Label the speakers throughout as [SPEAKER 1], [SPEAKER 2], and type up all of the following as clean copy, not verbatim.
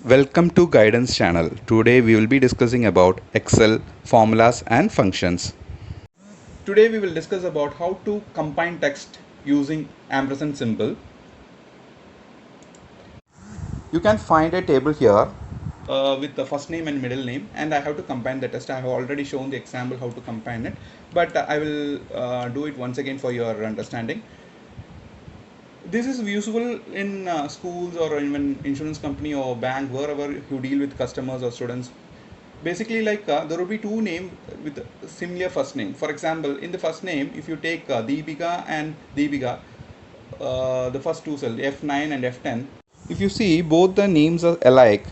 [SPEAKER 1] Welcome to Guidance channel. Today we will be discussing about Excel formulas and functions. Today we will discuss about how to combine text using ampersand symbol. You can find a table here with the first name and middle name, and I have to combine the text. I have already shown the example how to combine it, but I will do it once again for your understanding. This is useful in schools or even insurance company or bank, wherever you deal with customers or students. Basically, there will be two names with similar first name. For example, in the first name, if you take Deepika and Deepika, the first two cells F9 and F10, if you see both the names are alike,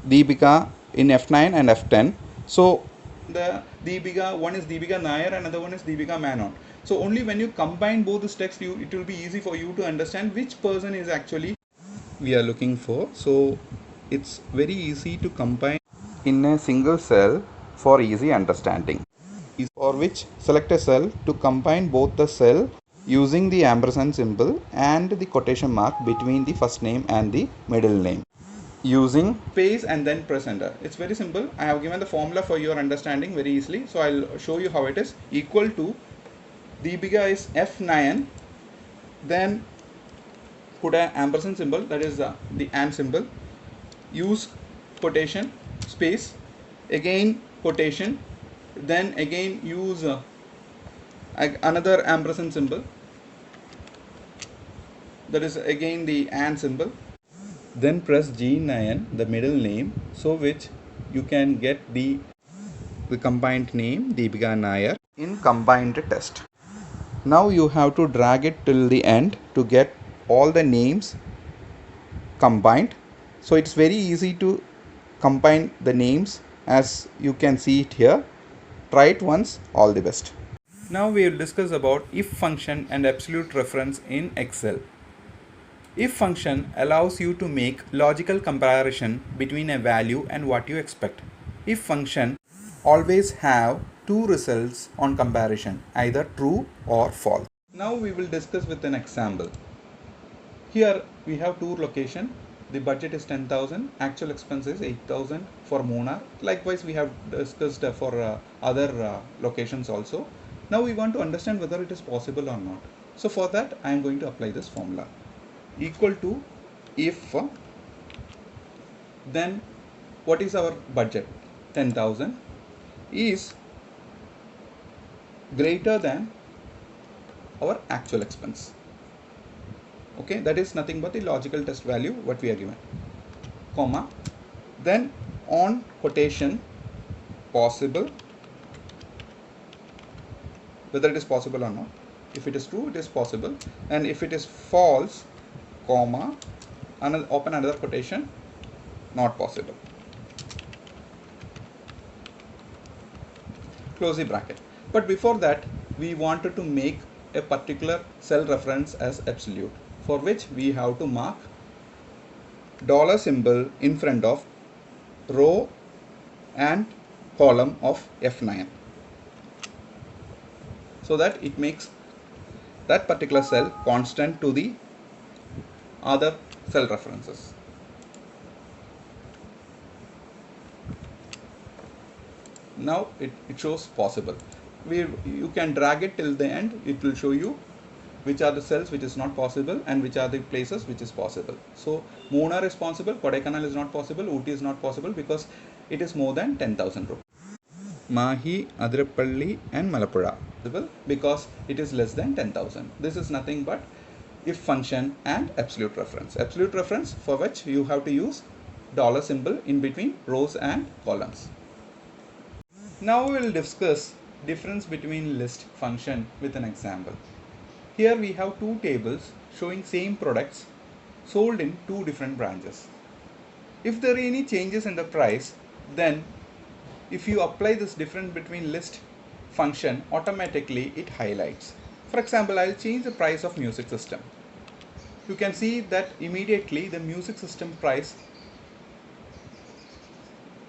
[SPEAKER 1] Deepika in F9 and F10. So the Deepika, one is Deepika Nair, another one is Deepika Manon. So only when you combine both this text, it will be easy for you to understand which person is actually we are looking for. So it's very easy to combine in a single cell for easy understanding. For which select a cell to combine both the cell using the ampersand symbol and the quotation mark between the first name and the middle name using space and then press enter. It's very simple. I have given the formula for your understanding very easily, so I'll show you how it is. Equal to Deepika is F9, then put an ampersand symbol, that is the and symbol, use quotation space, again quotation, then again use another ampersand symbol, that is again the and symbol, then press G9, the middle name, so which you can get the combined name Deepika Nair in combined test. Now you have to drag it till the end to get all the names combined. So it's very easy to combine the names as you can see it here. Try it once. All the best. Now we will discuss about if function and absolute reference in Excel. If function allows you to make logical comparison between a value and what you expect. If function always have two results on comparison, either true or false. Now we will discuss with an example. Here we have tour location. The budget is 10,000. Actual expense is 8,000 for Munnar. Likewise, we have discussed for other locations also. Now we want to understand whether it is possible or not. So for that, I am going to apply this formula. Equal to if then what is our budget? 10,000 is greater than our actual expense. Okay, that is nothing but the logical test value what we are given, comma, then on quotation possible, whether it is possible or not. If it is true, it is possible, and if it is false, comma, open another quotation, not possible, close the bracket. But before that, we wanted to make a particular cell reference as absolute, for which we have to mark dollar symbol in front of row and column of F9, so that it makes that particular cell constant to the other cell references. Now it shows possible. You can drag it till the end. It will show you which are the cells which is not possible and which are the places which is possible. So Munnar is possible, Kodaikanal is not possible, Ooty is not possible because it is more than 10,000 rupees. Mahi, Adirapalli and Malappuzha because it is less than 10,000. This is nothing but if function and absolute reference. Absolute reference for which you have to use dollar symbol in between rows and columns. Now we will discuss difference between list function with an example. Here we have two tables showing same products sold in two different branches. If there are any changes in the price, then if you apply this difference between list function, automatically it highlights. For example, I'll change the price of music system. You can see that immediately the music system price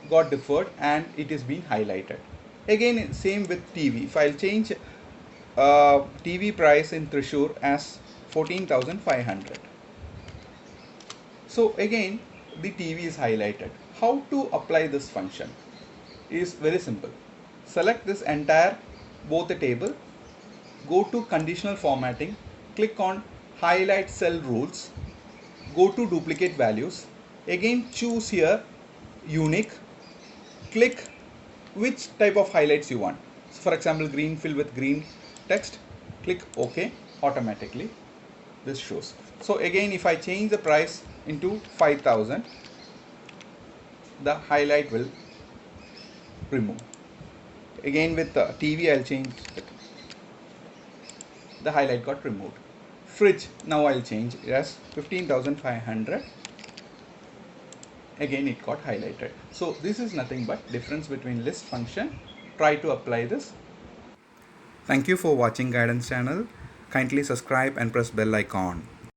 [SPEAKER 1] got deferred and it is being highlighted. Again, same with TV. If I'll change TV price in Thrissur as 14,500. So again, the TV is highlighted. How to apply this function is very simple. Select this entire both the table, go to conditional formatting, click on highlight cell rules, go to duplicate values, again choose here unique, click which type of highlights you want. So for example, green fill with green text, click OK, automatically this shows. So again, if I change the price into 5,000, the highlight will remove. Again with the TV, I'll change it. The highlight got removed. Fridge, now I'll change it as 15,500. Again it got highlighted. So this is nothing but difference between list function. Try to apply this. Thank you for watching Guidance channel. Kindly subscribe and press bell icon.